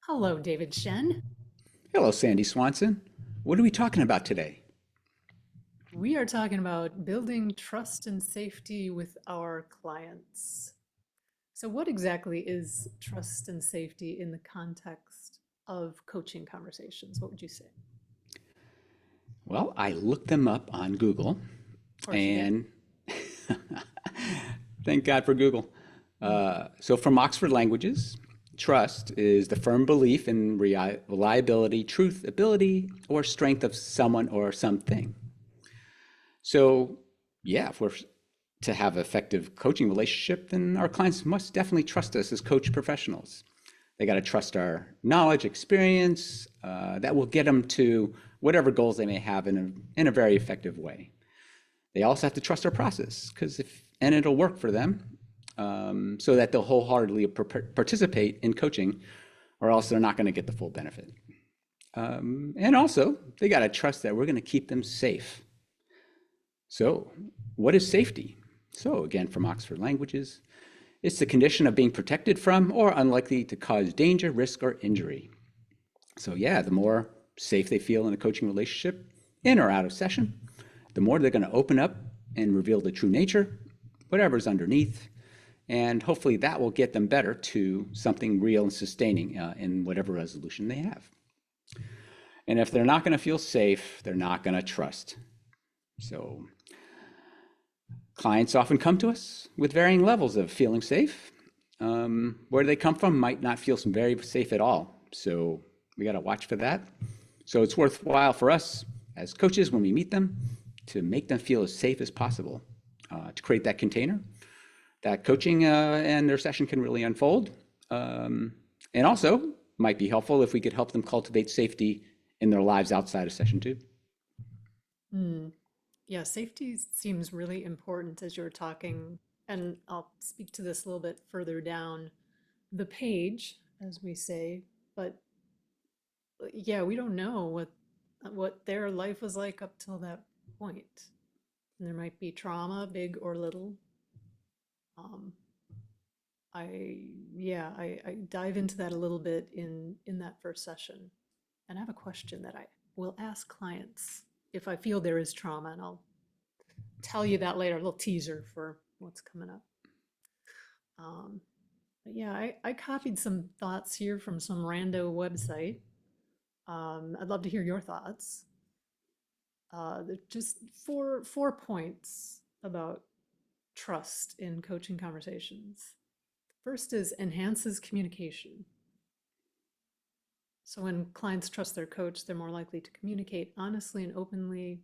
Hello, David Shen. Hello, Sandy Swanson. What are we talking about today? We are talking about building trust and safety with our clients. So, what exactly is trust and safety in the context of coaching conversations? What would you say? Well, I looked them up on Google, Of course, you did. and thank God for Google. Mm. So, from Oxford Languages, trust is the firm belief in reliability, truth, ability, or strength of someone or something. So, yeah, if we're to have an effective coaching relationship, then our clients must definitely trust us as coach professionals. They got to trust our knowledge, experience, that will get them to whatever goals they may have in a very effective way. They also have to trust our process and it'll work for them, so that they'll wholeheartedly participate in coaching, or else they're not going to get the full benefit. And also, they got to trust that we're going to keep them safe. So, what is safety? So, again, from Oxford Languages, it's the condition of being protected from or unlikely to cause danger, risk, or injury. So, yeah, the more safe they feel in a coaching relationship, in or out of session, the more they're going to open up and reveal the true nature, whatever's underneath. And hopefully that will get them better to something real and sustaining in whatever resolution they have. And if they're not going to feel safe, they're not going to trust. So, clients often come to us with varying levels of feeling safe. Where they come from might not feel very safe at all. So we got to watch for that. So it's worthwhile for us as coaches when we meet them to make them feel as safe as possible, to create that container that coaching and their session can really unfold. And also might be helpful if we could help them cultivate safety in their lives outside of session too. Mm. Yeah, safety seems really important as you're talking, and I'll speak to this a little bit further down the page, as we say. But yeah, we don't know what their life was like up till that point. And there might be trauma, big or little. Um, I dive into that a little bit in that first session. And I have a question that I will ask clients if I feel there is trauma, and I'll tell you that later, a little teaser for what's coming up. Um, but yeah, I copied some thoughts here from some rando website. I'd love to hear your thoughts. Just four points about trust in coaching conversations. First is enhances communication. So when clients trust their coach, they're more likely to communicate honestly and openly,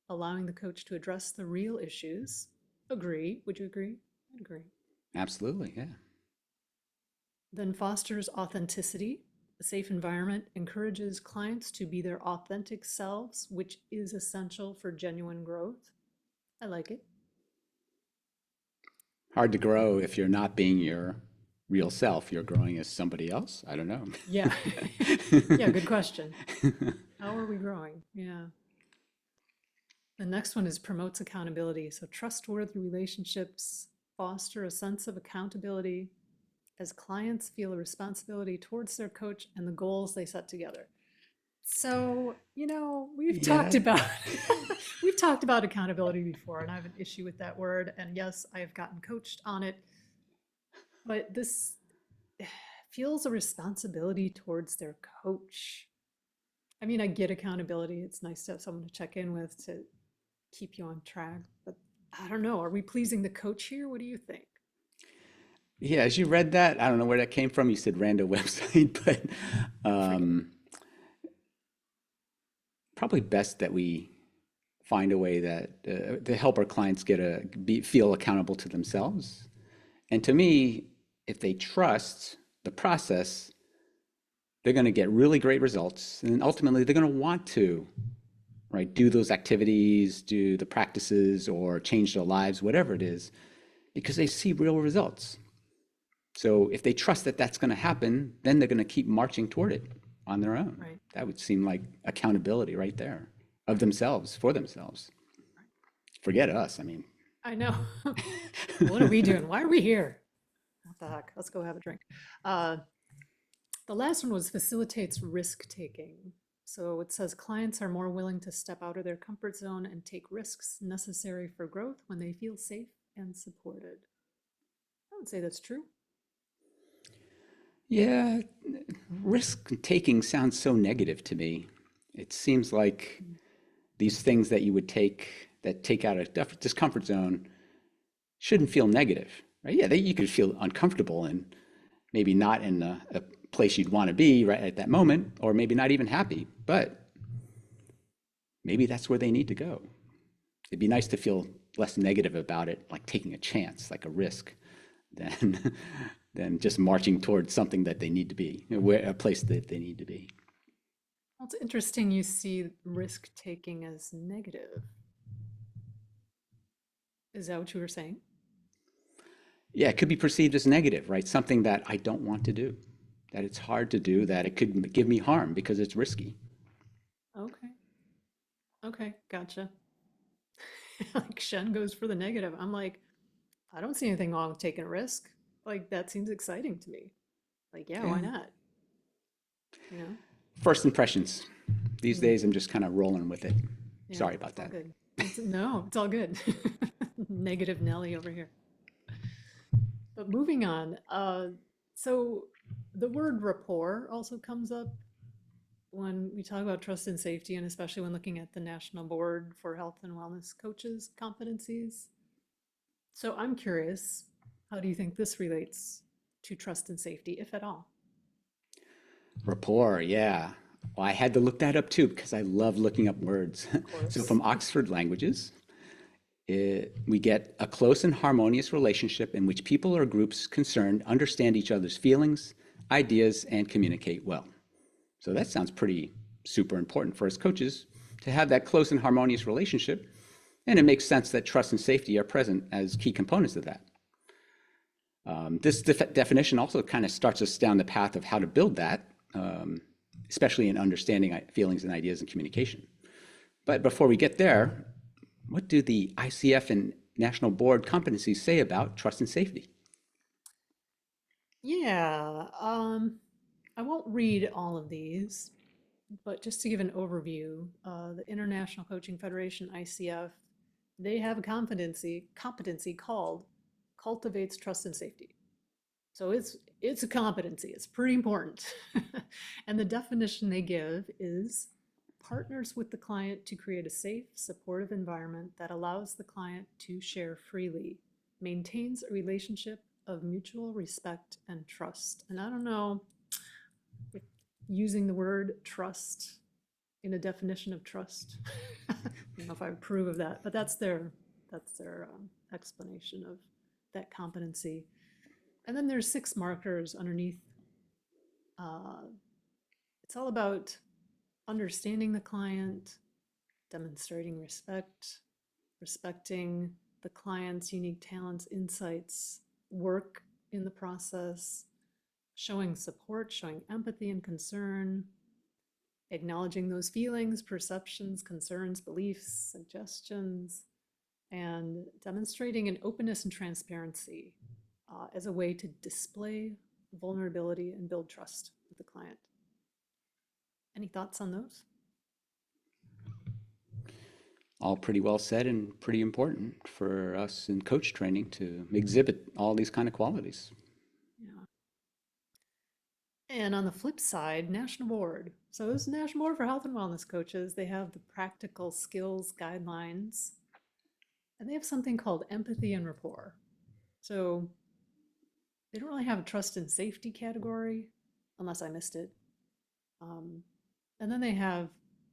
allowing the coach to address the real issues. Agree. Would you agree? I'd agree. Absolutely, yeah. Then fosters authenticity. A safe environment encourages clients to be their authentic selves, which is essential for genuine growth. I like it. Hard to grow if you're not being your real self. You're growing as somebody else. I don't know. Yeah. Yeah, good question. How are we growing? Yeah. The next one is promotes accountability. So trustworthy relationships foster a sense of accountability as clients feel a responsibility towards their coach and the goals they set together. So, we've talked Yeah. about we've talked about accountability before, and I have an issue with that word. And yes, I have gotten coached on it, but this feels a responsibility towards their coach. I mean, I get accountability. It's nice to have someone to check in with to keep you on track, but I don't know. Are we pleasing the coach here? What do you think? Yeah, as you read that, I don't know where that came from. You said random website, but Forget it. um, probably best that we find a way that to help our clients feel accountable to themselves. And to me, if they trust the process, they're going to get really great results, and ultimately they're going to want to do those activities, do the practices, or change their lives, whatever it is, because they see real results. So if they trust that that's going to happen, then they're going to keep marching toward it on their own. Right. That would seem like accountability right there of themselves for themselves. Forget us. I mean, I know. What are we doing? Why are we here? What the heck? Let's go have a drink. Uh, The last one was facilitates risk taking. So it says clients are more willing to step out of their comfort zone and take risks necessary for growth when they feel safe and supported. I would say that's true. Yeah, risk taking sounds so negative to me. It seems like these things that you would take that take out a discomfort zone shouldn't feel negative, right? Yeah, you could feel uncomfortable and maybe not in a place you'd want to be right at that moment, or maybe not even happy, but maybe that's where they need to go. It'd be nice to feel less negative about it, like taking a chance, like a risk, than than just marching towards something that they need to be, where a place that they need to be. Well, it's interesting you see risk taking as negative. Is that what you were saying? Yeah, it could be perceived as negative, right? Something that I don't want to do, that it's hard to do, that it could give me harm because it's risky. Okay. Okay. Gotcha. Like Shen goes for the negative. I'm like, I don't see anything wrong with taking a risk. Like, that seems exciting to me. Like, yeah, why Yeah. not? You know? First impressions. These Mm, days, I'm just kind of rolling with it. yeah, Sorry about it's all that. good. It's no, it's all good. Negative Nelly over here. But moving on, so the word rapport also comes up when we talk about trust and safety, and especially when looking at the National Board for Health and Wellness Coaches competencies. So I'm curious, how do you think this relates to trust and safety, if at all? Rapport, yeah. Well, I had to look that up too because I love looking up words. Of So, course. from Oxford Languages, we get a close and harmonious relationship in which people or groups concerned understand each other's feelings, ideas, and communicate well. So, that sounds pretty super important for us coaches to have that close and harmonious relationship. And it makes sense that trust and safety are present as key components of that. This definition also kind of starts us down the path of how to build that, um, especially in understanding feelings and ideas and communication. But before we get there, what do the ICF and National Board competencies say about trust and safety? Yeah, I won't read all of these, but just to give an overview, the International Coaching Federation, ICF, they have a competency called cultivates trust and safety. So it's a competency. It's pretty important. And the definition they give is partners with the client to create a safe, supportive environment that allows the client to share freely, maintains a relationship of mutual respect and trust. And I don't know if using the word trust in a definition of trust. I don't know if I approve of that, but that's their explanation of that competency. And then there's 6 markers underneath. Uh, it's all about understanding the client, demonstrating respect, respecting the client's unique talents, insights, work in the process, showing support, showing empathy and concern, acknowledging those feelings, perceptions, concerns, beliefs, suggestions, and demonstrating an openness and transparency as a way to display vulnerability and build trust with the client. Any thoughts on those? All pretty well said and pretty important for us in coach training to exhibit all these kind of qualities. Yeah. And on the flip side, National Board. So this is National Board for Health and Wellness Coaches. They have the practical skills guidelines, and they have something called empathy and rapport. So they don't really have a trust and safety category, unless I missed it. Um, and then they have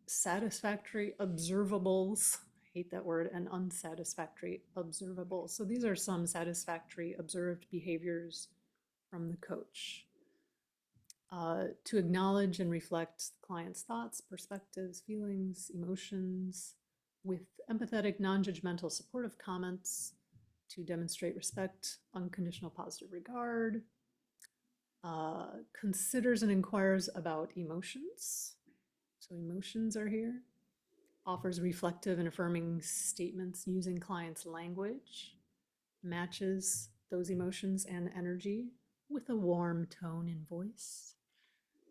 satisfactory observables. I hate that word, and unsatisfactory observables. So these are some satisfactory observed behaviors from the coach. To acknowledge and reflect the client's thoughts, perspectives, feelings, emotions with empathetic, non judgmental, supportive comments, to demonstrate respect, unconditional positive regard, considers and inquires about emotions. So, emotions are here. Offers reflective and affirming statements using client's language, matches those emotions and energy with a warm tone and voice.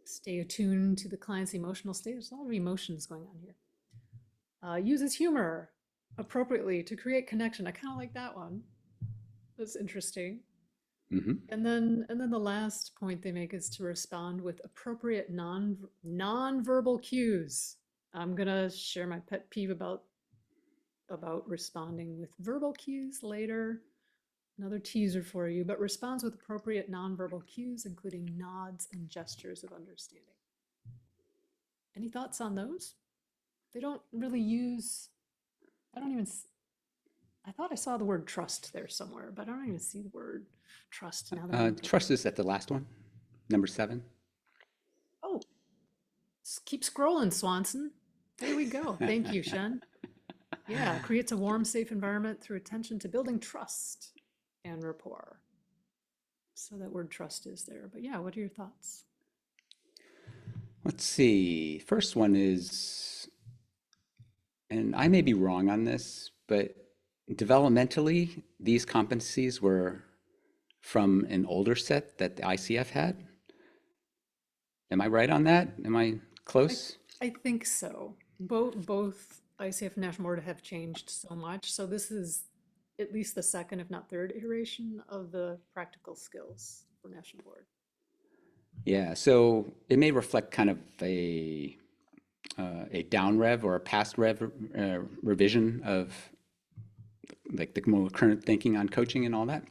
Stay attuned to the client's emotional state. There's a lot of emotions going on here. Uses humor appropriately to create connection. I kind of like that one. That's interesting. Hmm. And then the last point they make is to respond with appropriate non-verbal cues. I'm gonna share my pet peeve about responding with verbal cues later. Another teaser for you, but responds with appropriate nonverbal cues, including nods and gestures of understanding. Any thoughts on those? They don't really use, I don't even, I thought I saw the word trust there somewhere, but I don't even see the word trust now that I'm taking. Trust is at the last one, number 7. Oh, keep scrolling, Swanson. There we go. Thank you, Shen. Yeah, creates a warm, safe environment through attention to building trust and rapport. So that word trust is there. But yeah, what are your thoughts? Let's see. First one is, and I may be wrong on this, but developmentally, these competencies were from an older set that the ICF had. Am I right on that? Am I I close? I think so. Both ICF and National Board have changed so much. So this is at least the second, if not third, iteration of the practical skills for National Board. Yeah, so it may reflect kind of a down rev or a past rev revision of like the more current thinking on coaching and all that.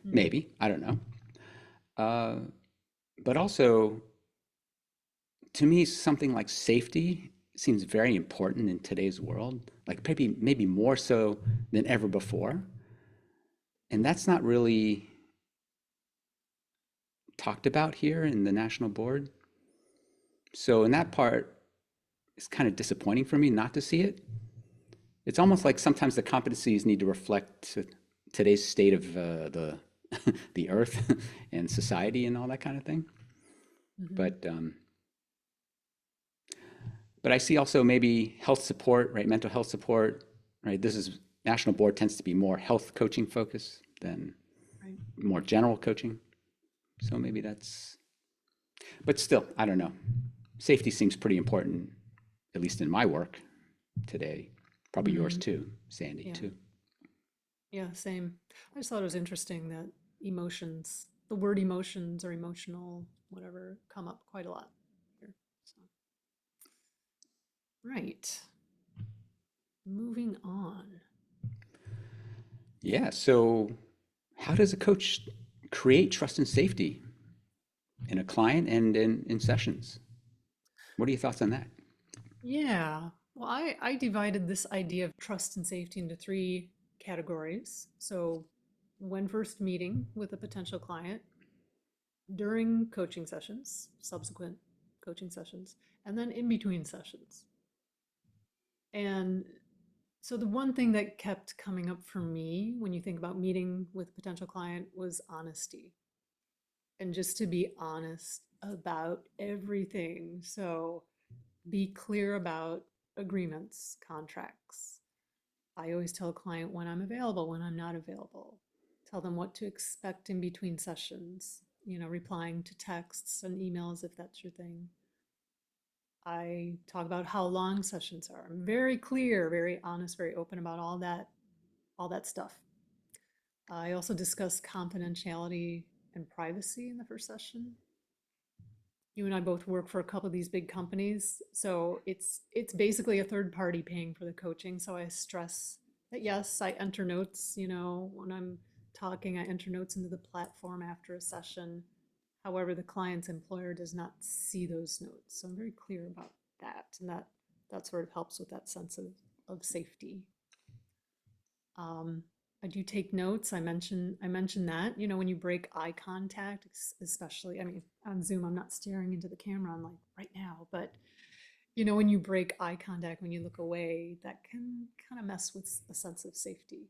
Mm, Maybe, I don't know. Uh, but also, to me, something like safety seems very important in today's world, like maybe more so than ever before. And that's not really talked about here in the national board. So in that part, it's kind of disappointing for me not to see it. It's almost like sometimes the competencies need to reflect today's state of the the earth and society and all that kind of thing. hmm But but I see also maybe health support, right? Mental health support, right? This is national board tends to be more health coaching focused than right. more general coaching. So maybe that's, but still, I don't know. Safety seems pretty important, at least in my work today. Probably yours Mm, too, Sandy, yeah, too. yeah, same. I just thought it was interesting that emotions, the word emotions or emotional, whatever, come up quite a lot here. So, right. Moving on. Yeah. So, how does a coach create trust and safety in a client and in sessions? What are your thoughts on that? Yeah. Well, I divided this idea of trust and safety into three categories. So, when first meeting with a potential client, during coaching sessions, subsequent coaching sessions, and then in between sessions. And so, the one thing that kept coming up for me when you think about meeting with a potential client was honesty and just to be honest about everything. So, be clear about agreements, contracts. I always tell a client when I'm available, when I'm not available. Tell them what to expect in between sessions, replying to texts and emails if that's your thing. I talk about how long sessions are. I'm very clear, very honest, very open about all that stuff. I also discuss confidentiality and privacy in the first session. You and I both work for a couple of these big companies, so it's basically a third party paying for the coaching. So I stress that yes, I enter notes, when I'm talking, I enter notes into the platform after a session. However, the client's employer does not see those notes. So I'm very clear about that, and that sort of helps with that sense of safety. Um, I do take notes. I mentioned that, when you break eye contact, especially, I mean, on Zoom, I'm not staring into the camera, I'm like right now, but when you break eye contact, when you look away, that can kind of mess with a sense of safety.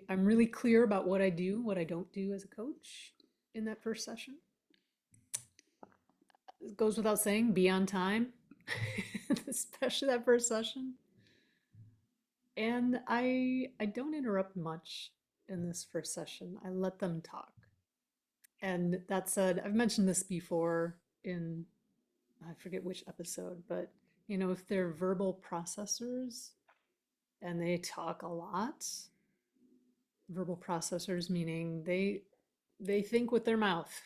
I'm really clear about what I do, what I don't do as a coach in that first session. It goes without saying, be on time, especially that first session. And I don't interrupt much in this first session. I let them talk. And that said, I've mentioned this before in, I forget which episode, but if they're verbal processors and they talk a lot, verbal processors meaning they think with their mouth.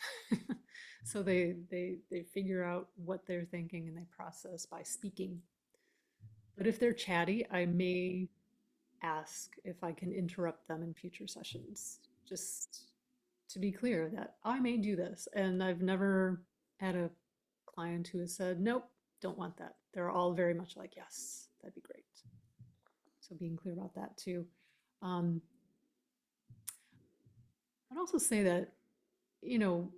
So they figure out what they're thinking and they process by speaking. But if they're chatty, I may ask if I can interrupt them in future sessions, just to be clear that I may do this. And I've never had a client who has said, nope, don't want that. They're all very much like, yes, that'd be great. So being clear about that too. Um, I'd also say that, you know,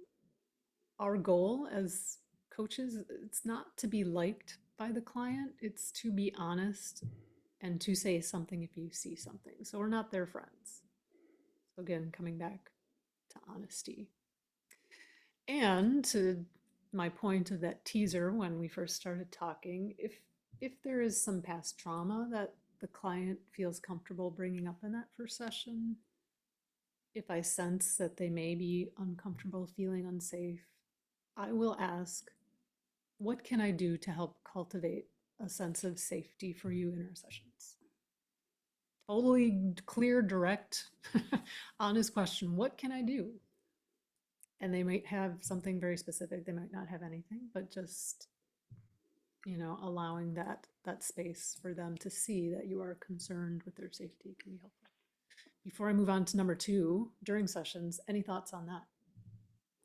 our goal as coaches, it's not to be liked by the client, it's to be honest and to say something if you see something. So we're not their friends. So again, coming back to honesty. And to my point of that teaser when we first started talking, if there is some past trauma that the client feels comfortable bringing up in that first session, if I sense that they may be uncomfortable, feeling unsafe, I will ask, what can I do to help cultivate a sense of safety for you in our sessions? Totally clear, direct, honest question. What can I do? And they might have something very specific. They might not have anything, but just, allowing that space for them to see that you are concerned with their safety can be helpful. Before I move on to number two, during sessions, any thoughts on that?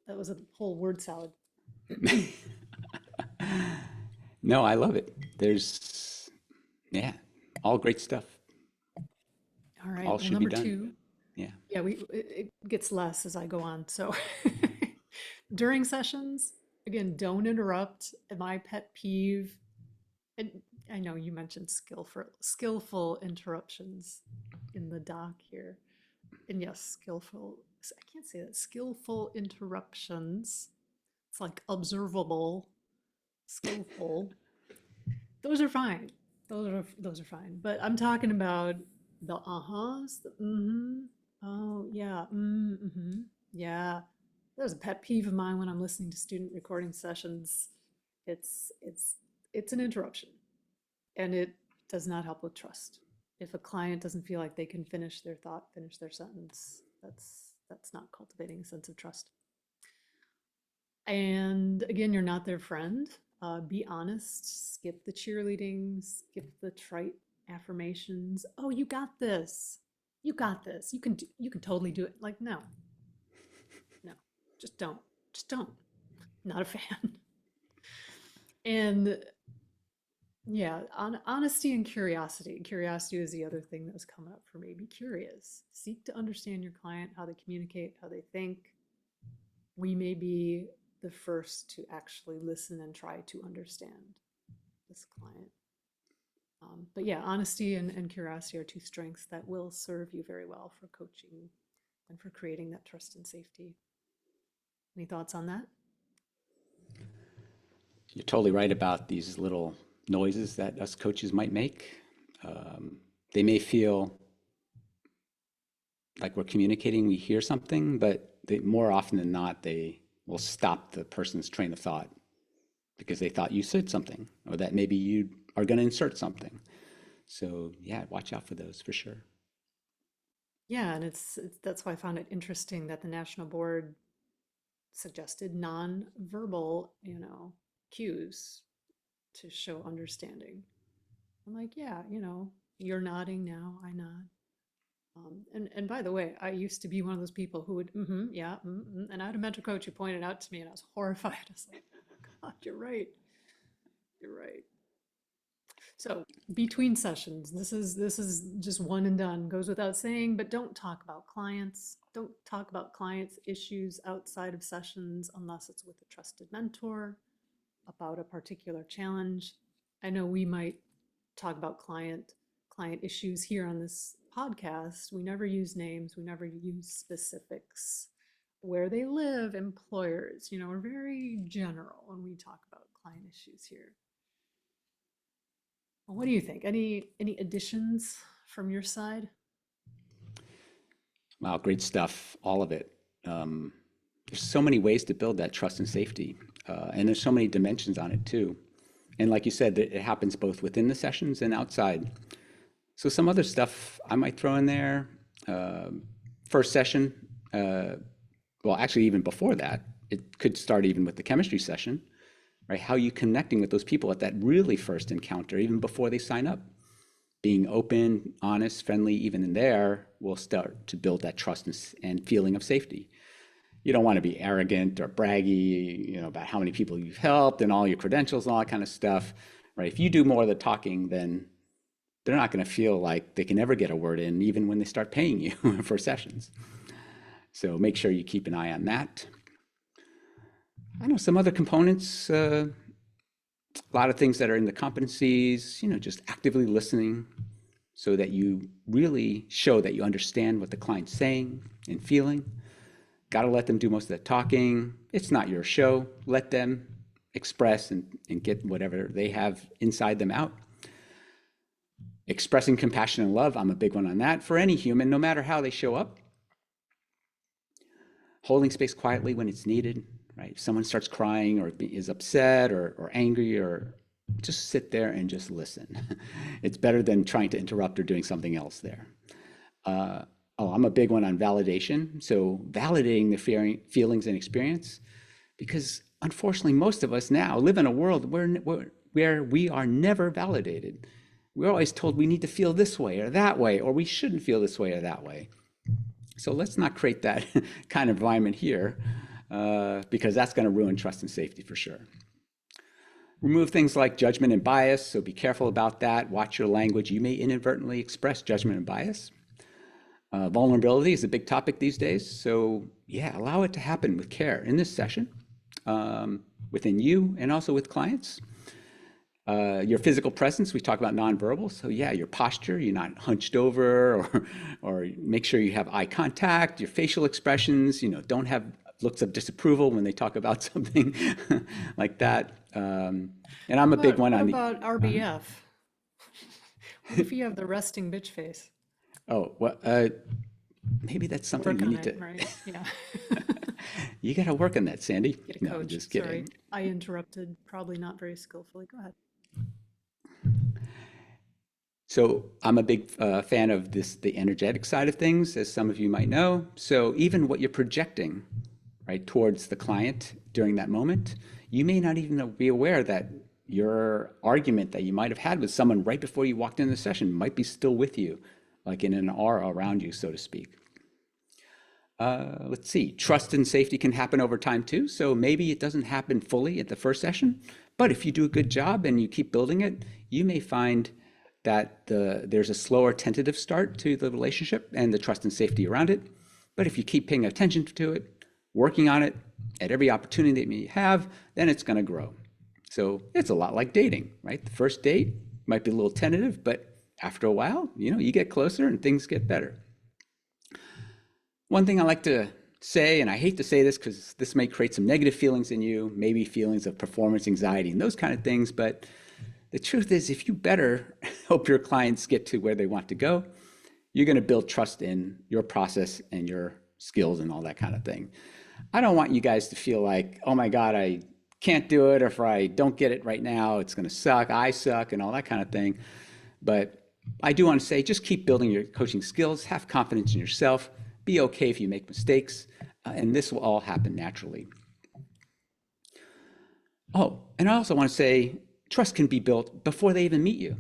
That was a whole word salad. No, I love it. There's, yeah, all great stuff. All right. All Well, should be number done. two, Yeah. yeah, it gets less as I go on. So during sessions, again, don't interrupt. My pet peeve, and I know you mentioned skillful interruptions in the doc here. And yes, skillful, I can't say that, skillful interruptions. It's like observable, skillful. Those are fine. Those are fine. But I'm talking about the uh-huhs, the mm-hmm. Oh yeah, mm-hmm. Yeah. There's a pet peeve of mine when I'm listening to student recording sessions. It's it's it's an interruption and it does not help with trust. If a client doesn't feel like they can finish their thought, finish their sentence, that's not cultivating a sense of trust. And again, you're not their friend. Be honest. Skip the cheerleading. Skip the trite affirmations. Oh, you got this. You got this. You can totally do it. Like no, no, just don't. Just don't. Not a fan. And yeah, honesty and curiosity. Curiosity is the other thing that was coming up for me. Be curious. Seek to understand your client, how they communicate, how they think. We may be the first to actually listen and try to understand this client. But yeah, honesty and curiosity are two strengths that will serve you very well for coaching and for creating that trust and safety. Any thoughts on that? You're totally right about these little noises that us coaches might make. Um, they may feel like we're communicating, we hear something, but more often than not, they will stop the person's train of thought because they thought you said something or that maybe you are going to insert something. So, yeah, watch out for those for sure. Yeah, and it's that's why I found it interesting that the national board suggested non-verbal, cues to show understanding. I'm like, yeah, you're nodding now, I nod. And by the way, I used to be one of those people who would, yeah, and I had a mentor coach who pointed out to me, and I was horrified. I was like, God, you're right, you're right. So between sessions, this is just one and done. Goes without saying, but don't talk about clients. Don't talk about clients' issues outside of sessions unless it's with a trusted mentor about a particular challenge. I know we might talk about client issues here on this podcast. We never use names, we never use specifics. Where they live, employers, we're very general when we talk about client issues here. Well, what do you think? Any additions from your side? Wow, great stuff, all of it. Um, there's so many ways to build that trust and safety, and there's so many dimensions on it too. And like you said, it happens both within the sessions and outside. So some other stuff I might throw in there. Uh, First session, uh, well, actually, even before that, it could start even with the chemistry session, right? How are you connecting with those people at that really first encounter, even before they sign up? Being open, honest, friendly, even in there, will start to build that trust and feeling of safety. You don't want to be arrogant or braggy, about how many people you've helped and all your credentials and all that kind of stuff, right? If you do more of the talking, then they're not going to feel like they can ever get a word in, even when they start paying you for sessions. So make sure you keep an eye on that. I know some other components, a lot of things that are in the competencies, just actively listening so that you really show that you understand what the client's saying and feeling. Got to let them do most of the talking. It's not your show. Let them express and get whatever they have inside them out. Expressing compassion and love, I'm a big one on that for any human, no matter how they show up. Holding space quietly when it's needed, right? If someone starts crying or is upset or angry, or just sit there and just listen. It's better than trying to interrupt or doing something else there. Uh, I'm a big one on validation. So validating the feelings and experience, because unfortunately, most of us now live in a world where we are never validated. We're always told we need to feel this way or that way, or we shouldn't feel this way or that way. So let's not create that kind of environment here, because that's going to ruin trust and safety for sure. Remove things like judgment and bias, so be careful about that. Watch your language. You may inadvertently express judgment and bias. Vulnerability is a big topic these days, so yeah, allow it to happen with care in this session, within you and also with clients. Your physical presence, we talk about nonverbal. So yeah, your posture, you're not hunched over, or make sure you have eye contact, your facial expressions, don't have looks of disapproval when they talk about something like that. And I'm a big one What on the, about RBF? What if you have the resting bitch face? oh, well, maybe that's something Work you on need it, to, right? Yeah. you got to work on that, Sandy. Get a No, I'm coach. just Sorry, kidding. I interrupted, probably not very skillfully. Go ahead. So I'm a big fan of the energetic side of things, as some of you might know. So even what you're projecting, right, towards the client during that moment, you may not even be aware that your argument that you might have had with someone right before you walked in the session might be still with you, like in an aura around you, so to speak. Let's see, trust and safety can happen over time too. So maybe it doesn't happen fully at the first session, but if you do a good job and you keep building it, you may find that there's a slower tentative start to the relationship and the trust and safety around it. But if you keep paying attention to it, working on it at every opportunity that you have, then it's going to grow. So it's a lot like dating, right? The first date might be a little tentative, but after a while, you get closer and things get better. One thing I like to say, and I hate to say this because this may create some negative feelings in you, maybe feelings of performance anxiety and those kind of things, but the truth is, if you better help your clients get to where they want to go, you're going to build trust in your process and your skills and all that kind of thing. I don't want you guys to feel like, oh my God, I can't do it, or if I don't get it right now, it's going to suck, I suck, and all that kind of thing. But I do want to say, just keep building your coaching skills, have confidence in yourself, be okay if you make mistakes, and this will all happen naturally. Oh, and I also want to say, trust can be built before they even meet you.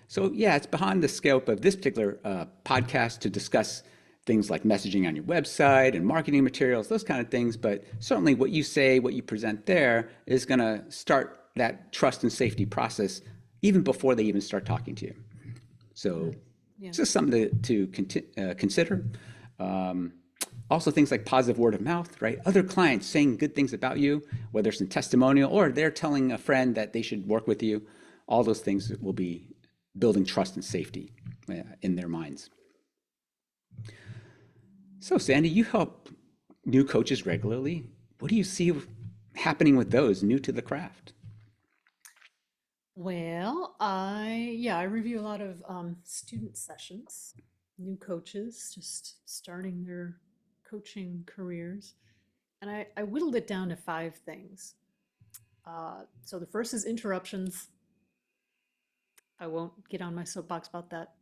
So yeah, it's behind the scope of this particular podcast to discuss things like messaging on your website and marketing materials, those kind of things. But certainly what you say, what you present there is going to start that trust and safety process even before they even start talking to you. So Yeah. it's just something to consider. Um, Also, things like positive word of mouth, right? Other clients saying good things about you, whether it's in testimonial or they're telling a friend that they should work with you. All those things will be building trust and safety in their minds. So, Sandy, you help new coaches regularly. What do you see happening with those new to the craft? Well, I review a lot of student sessions, new coaches just starting their coaching careers. And I whittled it down to 5 things. So the first is interruptions. I won't get on my soapbox about that.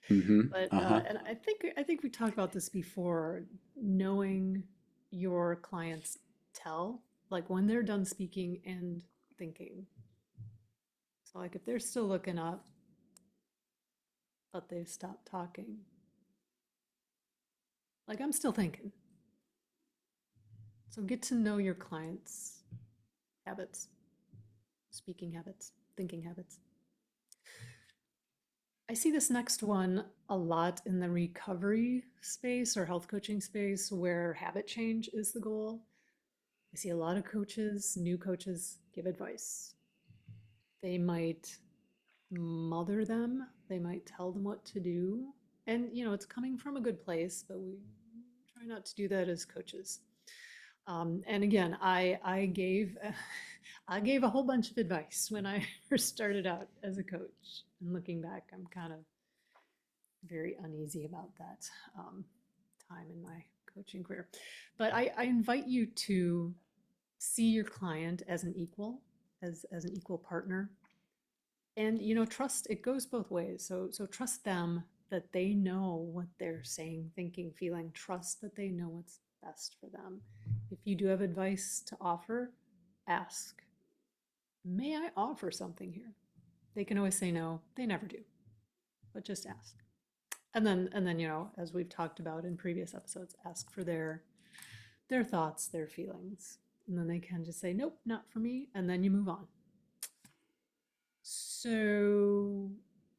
Mm-hmm. But Uh-huh. and I think we talked about this before, knowing your clients tell, like when they're done speaking and thinking. So like if they're still looking up, but they've stopped talking, like I'm still thinking. So get to know your clients' habits, speaking habits, thinking habits. I see this next one a lot in the recovery space or health coaching space where habit change is the goal. I see a lot of coaches, new coaches, give advice. They might mother them, they might tell them what to do. And, it's coming from a good place, but we try not to do that as coaches. And again, I gave I gave a whole bunch of advice when I first started out as a coach. And looking back, I'm kind of very uneasy about that time in my coaching career. But I invite you to see your client as an equal, as an equal partner. And trust, it goes both ways. So trust them that they know what they're saying, thinking, feeling. Trust that they know what's best for them. If you do have advice to offer, ask, may I offer something here? They can always say no. They never do, but just ask. And then as we've talked about in previous episodes, ask for their thoughts, their feelings. And then they can just say, nope, not for me. And then you move on. So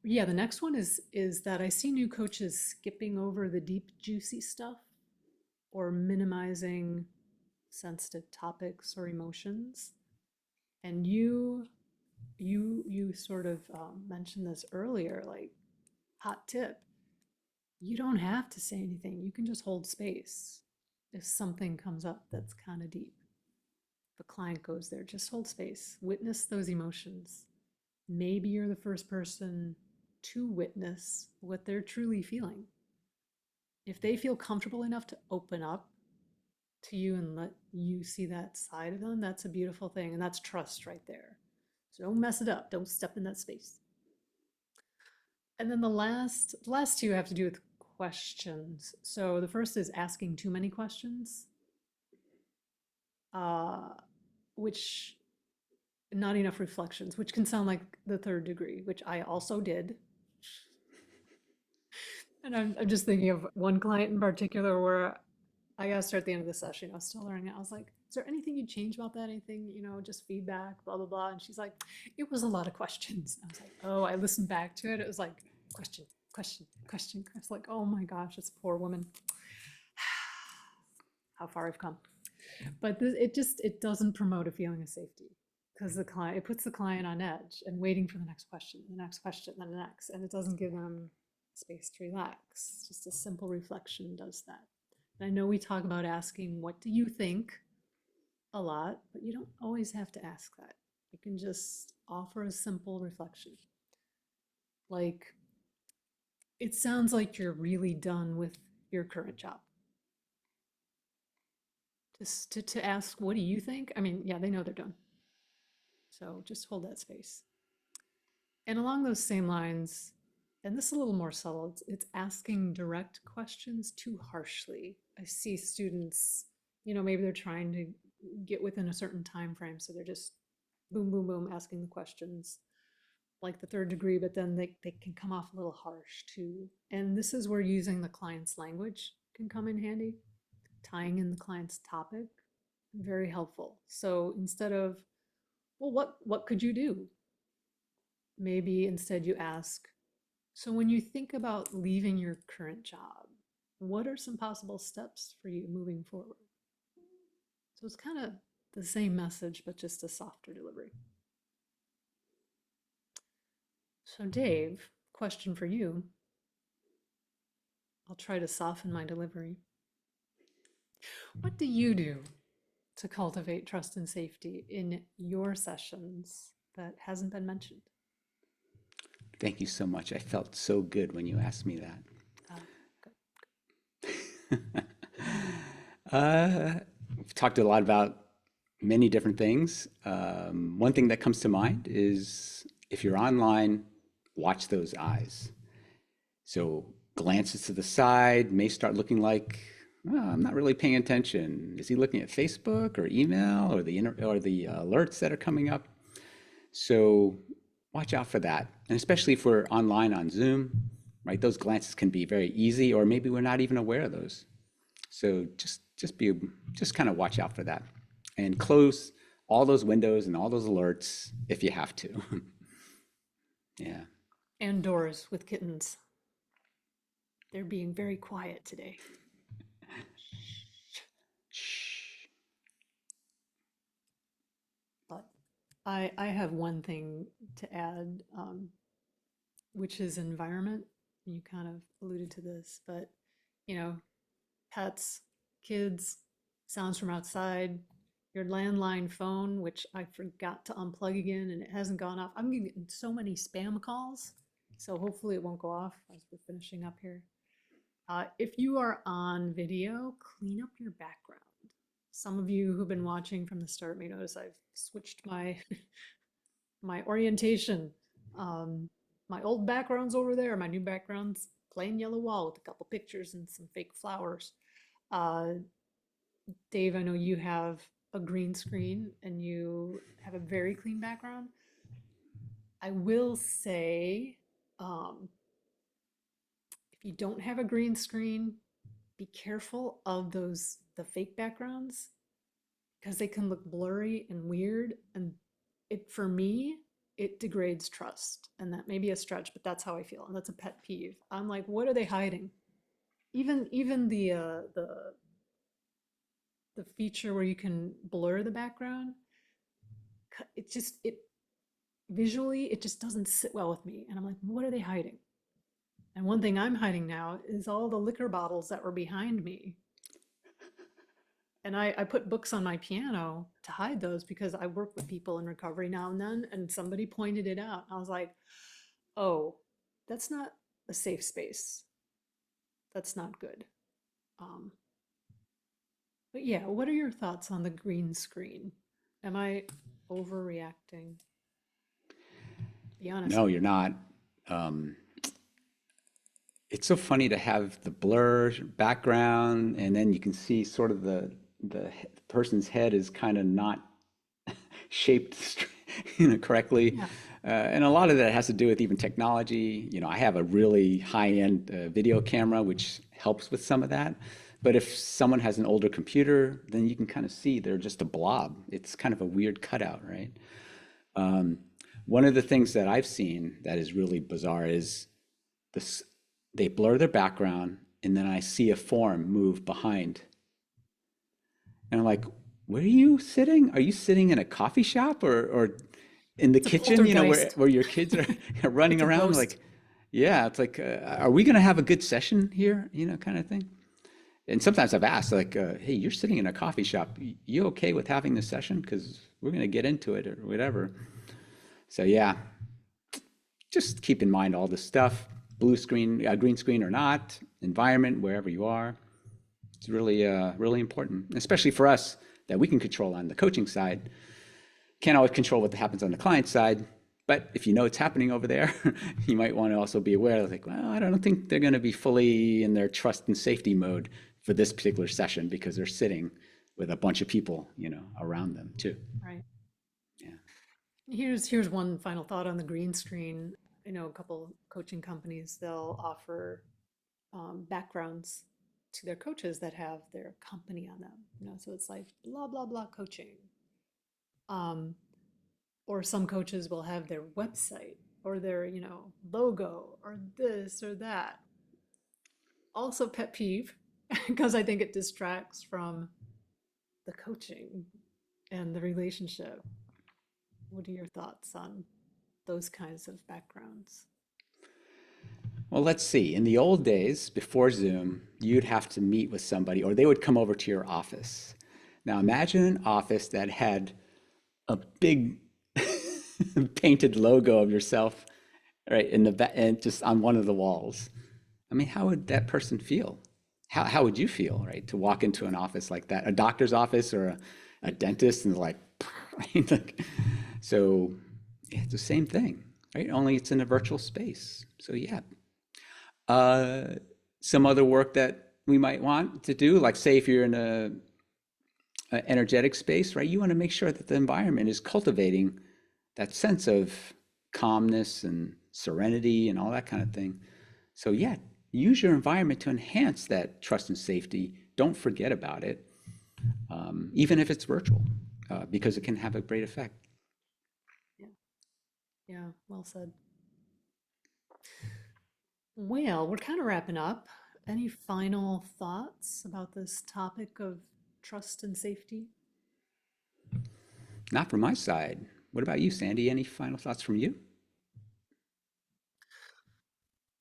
yeah, the next one is that I see new coaches skipping over the deep, juicy stuff or minimizing sensitive topics or emotions. And you sort of mentioned this earlier, like hot tip. You don't have to say anything. You can just hold space. If something comes up that's kind of deep, the client goes there, just hold space, witness those emotions. Maybe you're the first person to witness what they're truly feeling. If they feel comfortable enough to open up to you and let you see that side of them, that's a beautiful thing. And that's trust right there. So don't mess it up. Don't step in that space. And then the last two have to do with questions. So the first is asking too many questions, uh, which not enough reflections, which can sound like the third degree, which I also did. And I'm just thinking of one client in particular where I asked her at the end of the session, I was still learning it. I was like, is there anything you'd change about that? Anything, just feedback, blah, blah, blah. And she's like, it was a lot of questions. I was like, oh, I listened back to it. It was like, question, question, question. I was like, oh my gosh, this poor woman. How far I've come. But it doesn't promote a feeling of safety because it puts the client on edge and waiting for the next question, then the next, and it doesn't give them space to relax. Just a simple reflection does that. And I know we talk about asking, what do you think, a lot, but you don't always have to ask that. You can just offer a simple reflection. Like, it sounds like you're really done with your current job. Just to ask, what do you think? I mean, yeah, they know they're done. So just hold that space. And along those same lines, and this is a little more subtle, it's asking direct questions too harshly. I see students, maybe they're trying to get within a certain time frame, so they're just boom, boom, boom, asking the questions like the third degree, but then they can come off a little harsh too. And this is where using the client's language can come in handy, tying in the client's topic, very helpful. So instead of, well, what could you do? Maybe instead you ask, so when you think about leaving your current job, what are some possible steps for you moving forward? So it's kind of the same message, but just a softer delivery. So, Dave, question for you. I'll try to soften my delivery. What do you do to cultivate trust and safety in your sessions that hasn't been mentioned? Thank you so much. I felt so good when you asked me Uh, Good. that. uh, we've talked a lot about many different things. One thing that comes to mind is if you're online, watch those eyes. So glances to the side may start looking like, oh, I'm not really paying attention. Is he looking at Facebook or email or the alerts that are coming up? So watch out for that. And especially if we're online on Zoom, right? Those glances can be very easy, or maybe we're not even aware of those. So just kind of watch out for that and close all those windows and all those alerts if you have to. Yeah. And doors with kittens. They're being very quiet today. Shh. But I have one thing to add, which is environment. You kind of alluded to this, but you know, pets, kids, sounds from outside, your landline phone, which I forgot to unplug again and it hasn't gone off. I'm getting so many spam calls, so hopefully it won't go off as we're finishing up here. If you are on video, clean up your background. Some of you who've been watching from the start may notice I've switched my my orientation. Um, my old background's over there. My new background's plain yellow wall with a couple pictures and some fake flowers. Uh, Dave, I know you have a green screen and you have a very clean background. I will say, um, if you don't have a green screen, be careful of the fake backgrounds because they can look blurry and weird. And it, for me, it degrades trust. And that may be a stretch, but that's how I feel. And that's a pet peeve. I'm like, what are they hiding? Even the feature where you can blur the background, it just it visually it just doesn't sit well with me. And I'm like, what are they hiding? And one thing I'm hiding now is all the liquor bottles that were behind me. And I put books on my piano to hide those because I work with people in recovery now and then, and somebody pointed it out. I was like, oh, that's not a safe space. That's not good. Um, but yeah, what are your thoughts on the green screen? Am I overreacting? Be honest No, with you're not. Um, it's so funny to have the blur background, and then you can see sort of the person's head is kind of not shaped, correctly. me. Yeah, And a lot of that has to do with even technology. I have a really high-end video camera, which helps with some of that. But if someone has an older computer, then you can kind of see they're just a blob. It's kind of a weird cutout, right? One of the things that I've seen that is really bizarre is this, they blur their background, and then I see a form move behind. And I'm like, where are you sitting? Are you sitting in a coffee shop or in the it's a kitchen, where, poltergeist. where your kids are running It's a around? ghost. Like, yeah, it's like, are we going to have a good session here? Kind of thing. And sometimes I've asked, like, hey, you're sitting in a coffee shop. You okay with having this session? Because we're going to get into it or whatever. So, yeah, just keep in mind all this stuff, blue screen, green screen or not, environment, wherever you are. It's really, really important, especially for us that we can control on the coaching side. Can't always control what happens on the client side, but if you know it's happening over there, you might want to also be aware of, like, well, I don't think they're going to be fully in their trust and safety mode for this particular session because they're sitting with a bunch of people, around them too. Right. Yeah. Here's one final thought on the green screen. I know a couple coaching companies, they'll offer backgrounds to their coaches that have their company on them. So it's like blah blah blah coaching. Um, or some coaches will have their website or their logo or this or that. Also pet peeve because I think it distracts from the coaching and the relationship. What are your thoughts on those kinds of backgrounds? Well, let's see. In the old days, before Zoom, you'd have to meet with somebody or they would come over to your office. Now imagine an office that had a big painted logo of yourself, right, in the and just on one of the walls. I mean, how would that person feel? how would you feel, right, to walk into an office like that, a doctor's office or a dentist, and like, right? Like, so yeah, it's the same thing, right? Only it's in a virtual space. So yeah, uh, some other work that we might want to do, like say if you're in a energetic space, right? You want to make sure that the environment is cultivating that sense of calmness and serenity and all that kind of thing. So yeah, use your environment to enhance that trust and safety. Don't forget about it, even if it's virtual, because it can have a great effect. Yeah, yeah, well said. Well, we're kind of wrapping up. Any final thoughts about this topic of trust and safety? Not from my side. What about you, Sandy? Any final thoughts from you?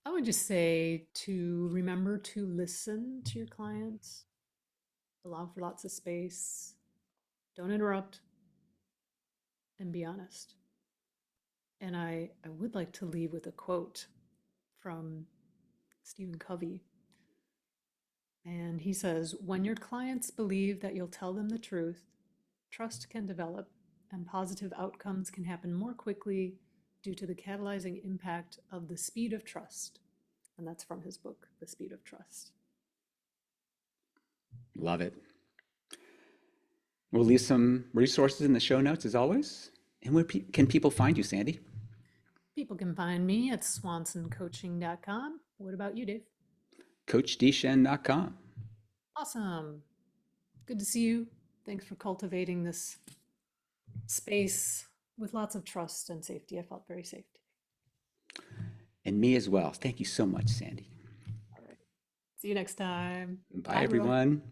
I would just say to remember to listen to your clients, allow for lots of space, don't interrupt, and be honest. And I would like to leave with a quote from Stephen Covey. And he says, when your clients believe that you'll tell them the truth, trust can develop and positive outcomes can happen more quickly due to the catalyzing impact of the speed of trust. And that's from his book, The Speed of Trust. Love it. We'll leave some resources in the show notes as always. And where can people find you, Sandy? People can find me at swansoncoaching.com. What about you, Dave? CoachDshen.com. Awesome. Good to see you. Thanks for cultivating this space with lots of trust and safety. I felt very safe today. And me as well. Thank you so much, Sandy. All right. See you next time. Bye, Bye, everyone. everyone.